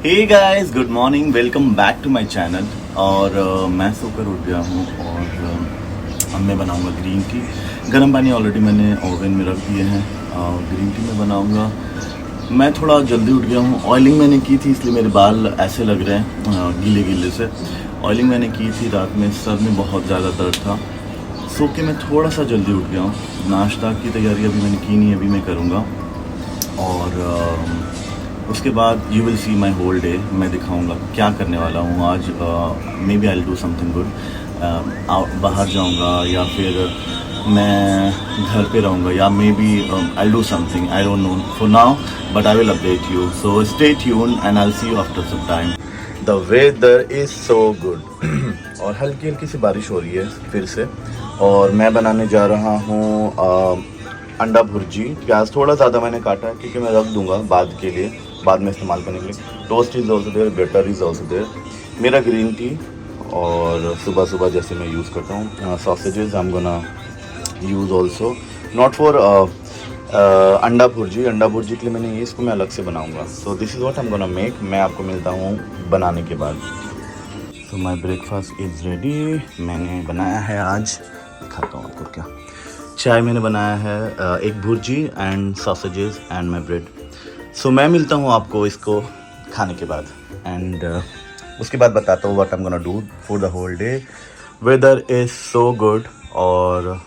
Hey guys, good morning, welcome back to my channel. और मैं सोकर उठ गया हूँ और अब मैं बनाऊँगा ग्रीन टी। गर्म पानी ऑलरेडी मैंने ओवन में रख दिए हैं। ग्रीन टी मैं बनाऊँगा। मैं थोड़ा जल्दी उठ गया हूँ। ऑयलिंग मैंने की थी, इसलिए मेरे बाल ऐसे लग रहे हैं गीले गीले से। ऑयलिंग मैंने की थी रात में, सर में बहुत ज़्यादा दर्द था, सो के मैं थोड़ा सा जल्दी उठ गया हूँ। नाश्ता की तैयारी अभी मैंने की नहीं, अभी मैं करूँगा। और उसके बाद you will see my whole day. मैं दिखाऊंगा क्या करने वाला हूँ आज। Maybe I will do something good. बाहर जाऊँगा या फिर मैं घर पे रहूँगा, या maybe I will do something, I don't know for now, but I will update you. So stay tune and I will see you after some time. The weather is so good और हल्की हल्की सी बारिश हो रही है फिर से। और मैं बनाने जा रहा हूँ अंडा भुर्जी। प्याज थोड़ा ज़्यादा मैंने काटा है क्योंकि मैं रख दूंगा बाद के लिए, बाद में इस्तेमाल करने के लिए। Toast is also there, butter is also there. मेरा ग्रीन टी, और सुबह सुबह जैसे मैं यूज़ करता हूँ sausages I am gonna use also, not for anda bhurji. अंडा भुर्जी के लिए मैंने ये, इसको मैं अलग से बनाऊँगा। So this is what I am gonna make. मैं आपको मिलता हूँ बनाने के बाद। सो माई ब्रेकफास्ट इज़ रेडी। मैंने बनाया है आज, दिखाता हूँ आपको क्या। चाय मैंने बनाया है, एक bhurji and sausages and my bread. So मैं मिलता हूँ आपको इसको खाने के बाद, एंड उसके बाद बताता हूँ what I am gonna do for the whole day. Weather is so good. और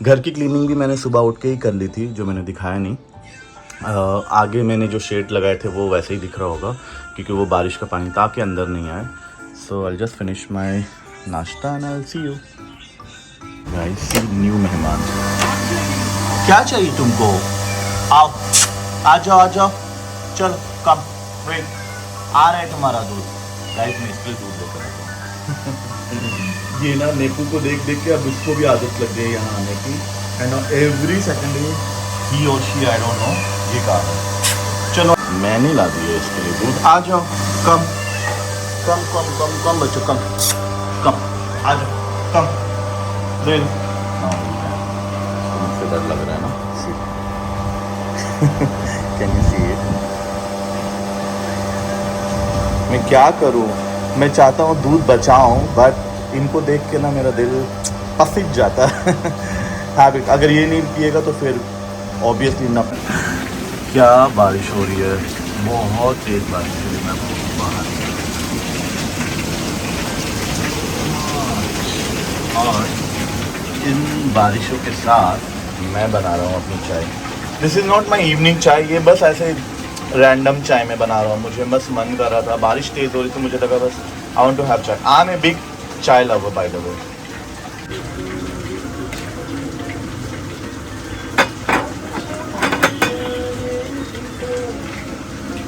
घर की क्लीनिंग भी मैंने सुबह उठ के ही कर ली थी, जो मैंने दिखाया नहीं। आगे मैंने जो शेड लगाए थे वो वैसे ही दिख रहा होगा क्योंकि वो बारिश का पानी ताकि अंदर नहीं आए। सो I just finish my nashta and I will see you guys. See new मेहमान। क्या चाहिए तुमको? आओ, आ जाओ आ जाओ, चलो कम, वेट, आ रहा है तुम्हारा दूध। गाइस मैं इसके लिए दूध लेकर आता हूँ। ये ना नेपू को देख देख के अब इसको भी आदत लग गई है यहाँ आने की, एंड एवरी सेकंड ही और शी, आई डोंट नो ये कहा है। चलो मैंने ला दिया इसके लिए दूध। आ जाओ, कम कम कम कम कम बच्चों, कम कम, आ जाओ, कम ले लो। मुझसे डर लग रहा है ना, कैन यू सी इट? मैं क्या करूं? मैं चाहता हूं दूध बचाऊं, बट इनको देख के ना मेरा दिल पसीज जाता है। हैबिट, अगर ये नहीं पिएगा तो फिर ऑब्वियसली ना। क्या बारिश हो रही है, बहुत तेज बारिश हो रही है। मैं आपको बाहर, और इन बारिशों के साथ मैं बना रहा हूँ अपनी चाय। This is not my evening चाय, ये बस ऐसे रैंडम चाय में बना रहा हूँ। मुझे बस मन कर रहा था, बारिश तेज़ हो रही थी, मुझे लगा बस आई वांट टू हैव चाय। आई एम ए बिग चाय लवर बाय द वे।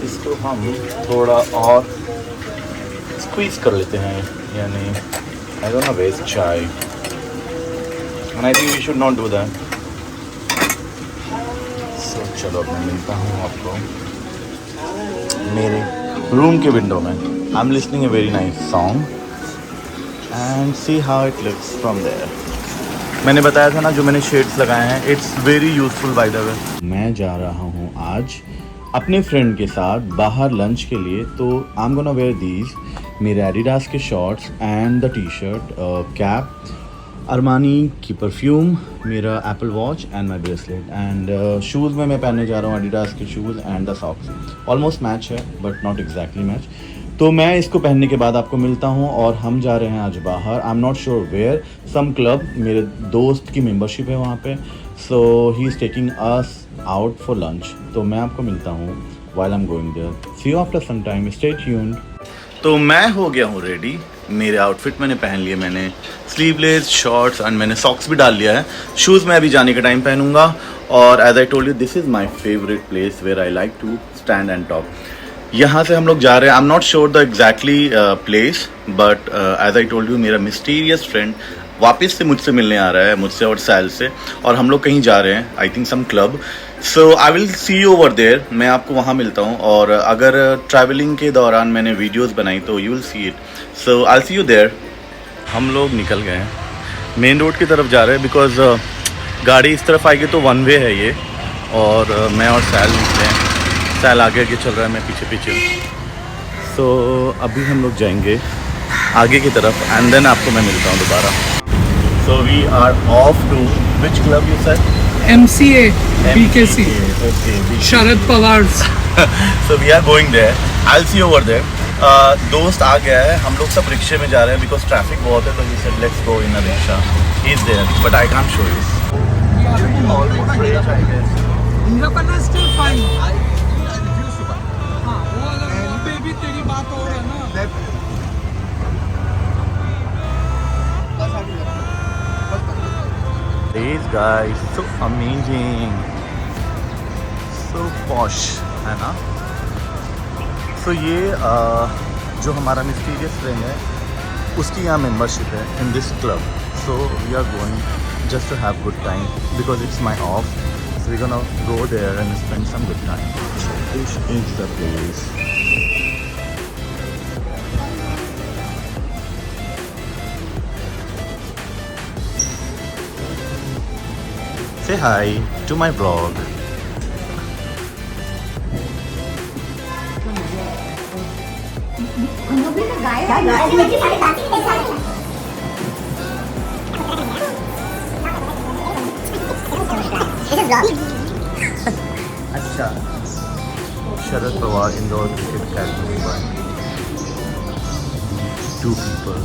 इसको हम थोड़ा और स्क्वीज कर लेते हैं, यानी आई डोंट नो वेस्ट चाय, and I think we should not do that. So चलो अब मैं मिलता हूँ आपको मेरे रूम के विंडो में। I am listening a very nice song and see how it looks from there. मैंने बताया था ना जो मैंने शेड्स लगाए हैं, it's very useful by the way. मैं जा रहा हूँ आज अपने फ्रेंड के साथ बाहर लंच के लिए, तो I am gonna wear these, मेरे एडिडास के shorts and the T-shirt, cap, Armani की परफ्यूम, मेरा Apple watch and my bracelet, and shoes में मैं पहनने जा रहा हूँ एडिडास के shoes and the socks. Almost match है बट नॉट एग्जैक्टली मैच। तो मैं इसको पहनने के बाद आपको मिलता हूँ, और हम जा रहे हैं आज बाहर। I am not sure where, some club, मेरे दोस्त की मेंबरशिप है वहाँ पे। So he is taking us out for lunch. तो मैं आपको मिलता हूँ while I am going there. See you after some time, stay tuned. तो मैं हो गया हूँ रेडी। मेरे आउटफिट मैंने पहन लिए, मैंने स्लीवलेस शॉर्ट्स एंड मैंने सॉक्स भी डाल लिया है। शूज़ मैं अभी जाने के टाइम पहनूंगा। और as I told you, this is my favourite place where I like to stand and talk. यहाँ से हम लोग जा रहे हैं, I am not sure the exactly place, but as I told you, मेरा मिस्टीरियस फ्रेंड वापस से मुझसे मिलने आ रहा है, मुझसे और सैल से, और हम लोग कहीं जा रहे हैं, I think some club. So I will see you over there. मैं आपको वहाँ मिलता हूँ, और अगर ट्रैवलिंग के दौरान मैंने वीडियोस बनाई तो you will see it. So I see you there. हम लोग निकल गए हैं, मेन रोड की तरफ जा रहे हैं, बिकॉज गाड़ी इस तरफ आएगी तो वन वे है ये, और मैं और सैल निकले हैं। सैल आगे आगे चल रहा है, मैं पीछे पीछे। सो अभी हम लोग जाएंगे आगे की तरफ एंड देन आपको मैं मिलता हूँ दोबारा. So we are off to which club you said? MCA, BKC, Okay. Sharad Pawar's. So we are going there. I'll see you over there. दोस्त आ गया है, हम लोग सब रिक्शे में जा रहे हैं बिकॉज ट्रैफिक बहुत है, तो he said let's go in a rickshaw. He's there, but I can't show you. इंद्रपन्ना still fine. हाँ, वो अगर वहाँ पे भी तेरी बात हो रहा है ना. These guys, so amazing, so posh, है ना? So ये जो हमारा मिस्टीरियस फ्रेंड है उसकी यहाँ मेंबरशिप है in this club. So we are going just to have good time because it's my off. So we gonna go there and spend some good time. This is the place. Say hi to my vlog. अच्छा, Sharad Pawar Indore cricket academy by 2 people.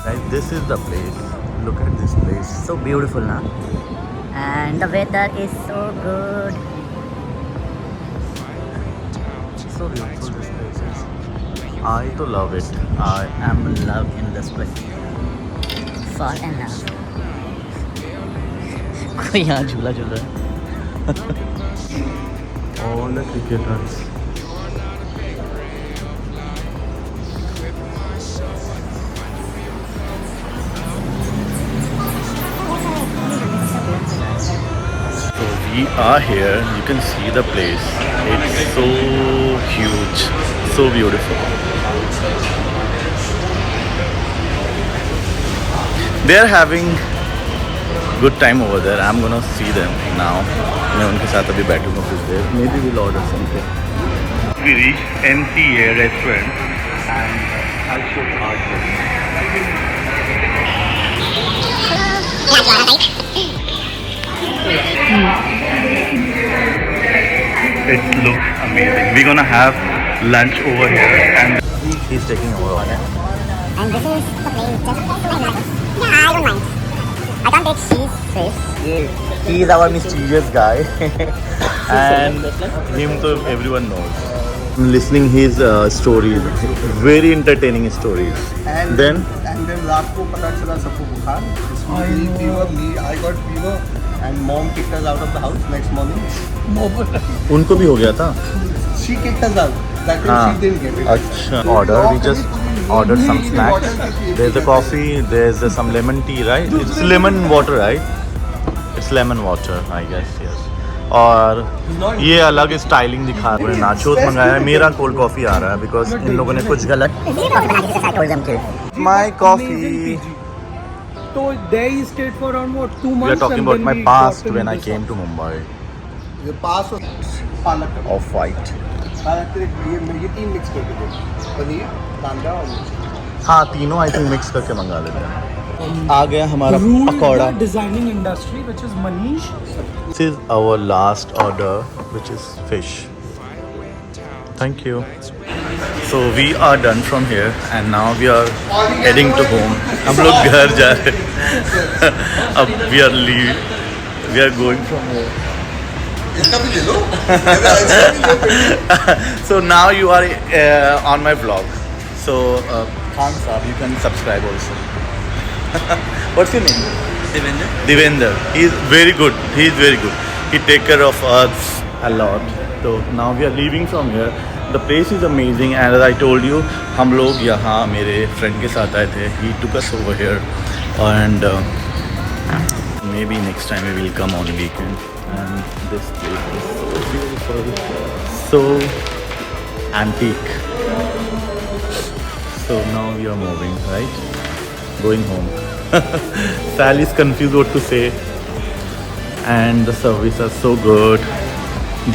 Guys, this is the place. Look at this place. So beautiful, na? And the weather is so good. So beautiful this place is. I to love it. I am in love in this place. Fall in love. कोई यहाँ झूला झूल रहा है. All the cricketers. So we are here. You can see the place. It's so huge, so beautiful. They are having good time over there. I'm gonna see them now. मैं उनके साथ अभी बैठूंगा कुछ देर. Maybe we'll order something. We reached MCA restaurant and I'll show you our It looks amazing. We're gonna have lunch over here and he's taking over on it. And this is the plane, just like that. Yeah, I don't mind. I can't take cheese, fish. He is our mysterious guy and him to everyone knows. Listening his stories, very entertaining stories. And then रात को पता चला सबको बुखार. Fever, I got fever and mom kicked us out of the house next morning. उनको भी हो गया था. She kicked us out. That means she didn't get it. अच्छा. Order. We just ordered some snacks. There's a coffee. There's some lemon tea, right? It's lemon water, right? It's lemon water, I guess. Yes. और ये अलग styling दिखा रहे हैं. Nachos मंगाया है. मेरा कोल्ड कॉफ़ी आ रहा है बिकॉज इन लोगों ने कुछ गलत. My coffee. So there he stayed for around what, 2 months. We are talking and about then my we past got him when I this came one. to Mumbai. The past was पालक. Off white. पालक ये 3 mix करके दो. पनीर, कांदा और मिर्ची. हाँ, तीनों आई थिंक मिक्स करके मंगा लेते हैं. आ गया हमारा Ruled pakora. the designing industry, which is Manish. This is our last order, which is fish. Thank you. So we are done from here and now we are heading to home. हम लोग घर जा रहे हैं. अब we are going from here. So now you are on my vlog. So Khan Saab, you can subscribe also. What's your name? Devendra. Devendra. He is very good. He is very good. He take care of us a lot. So now we are leaving from here. The place is amazing and as I told you, हम लोग यहाँ मेरे friend के साथ आए थे. He took us over here and maybe next time we will come on weekend. And this place is so beautiful, so antique. So now we are moving, right? Going home. Sally is confused what to say. And the service are so good.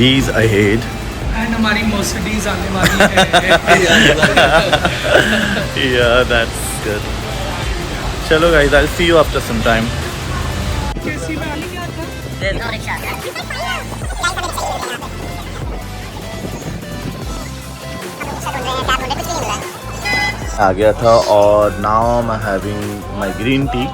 These I hate. And हमारी Mercedes आने वाली है. Yeah, that's good. चलो guys, I'll see you after some time. कैसी में आने क्या था? आ गया था और नाउ मैं हैविंग माई ग्रीन टी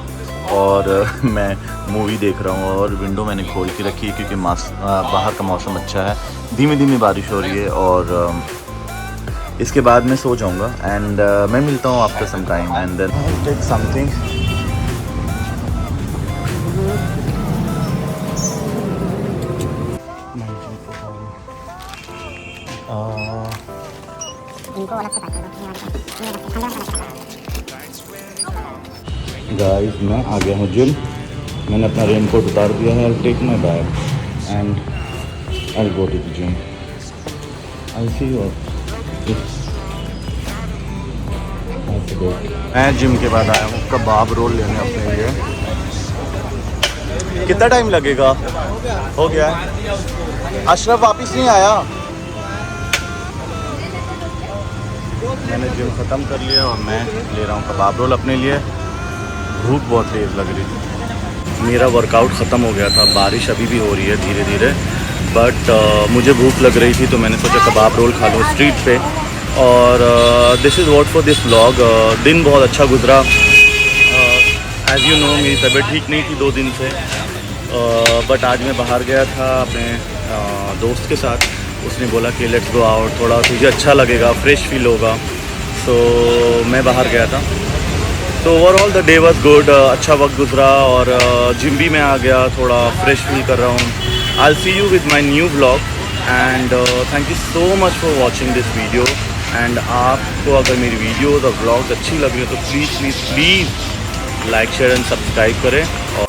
और मैं मूवी देख रहा हूँ और विंडो मैंने खोल के रखी है क्योंकि बाहर का मौसम अच्छा है, धीमी धीमी बारिश हो रही है और इसके बाद मैं सो जाऊँगा एंड मैं मिलता हूँ after some time and then I take something. इनको अलग से पैक कर दो. गाइस मैं आ गया हूँ जिम. मैंने अपना रेनकोट उतार दिया है. I take my bag and I go to the gym. I see you. मैं जिम के बाद आया हूँ कबाब रोल लेने अपने लिए. कितना टाइम लगेगा? हो गया. अशरफ वापिस नहीं आया. मैंने जिम ख़त्म कर लिया और मैं ले रहा हूँ कबाब रोल अपने लिए. भूख बहुत तेज़ लग रही थी. मेरा वर्कआउट ख़त्म हो गया था. बारिश अभी भी हो रही है धीरे धीरे बट मुझे भूख लग रही थी तो मैंने सोचा कबाब रोल खा लूँ स्ट्रीट पे. और this is what for this vlog. दिन बहुत अच्छा गुजरा. एज़ यू नो मेरी तबीयत ठीक नहीं थी 2 दिन से बट आज मैं बाहर गया था अपने दोस्त के साथ. उसने बोला कि लेट्स गो आउट, थोड़ा तुझे अच्छा लगेगा, फ्रेश फील होगा. तो मैं बाहर गया था. तो overall the day was good. अच्छा वक्त गुजरा और जिम भी मैं आ गया. थोड़ा फ्रेश फील कर रहा हूँ. आई will see you with my new vlog and thank you so much for watching this video. And आपको अगर मेरी वीडियोज़ और व्लॉग्स अच्छी लग रही हो तो please like share and subscribe करें. और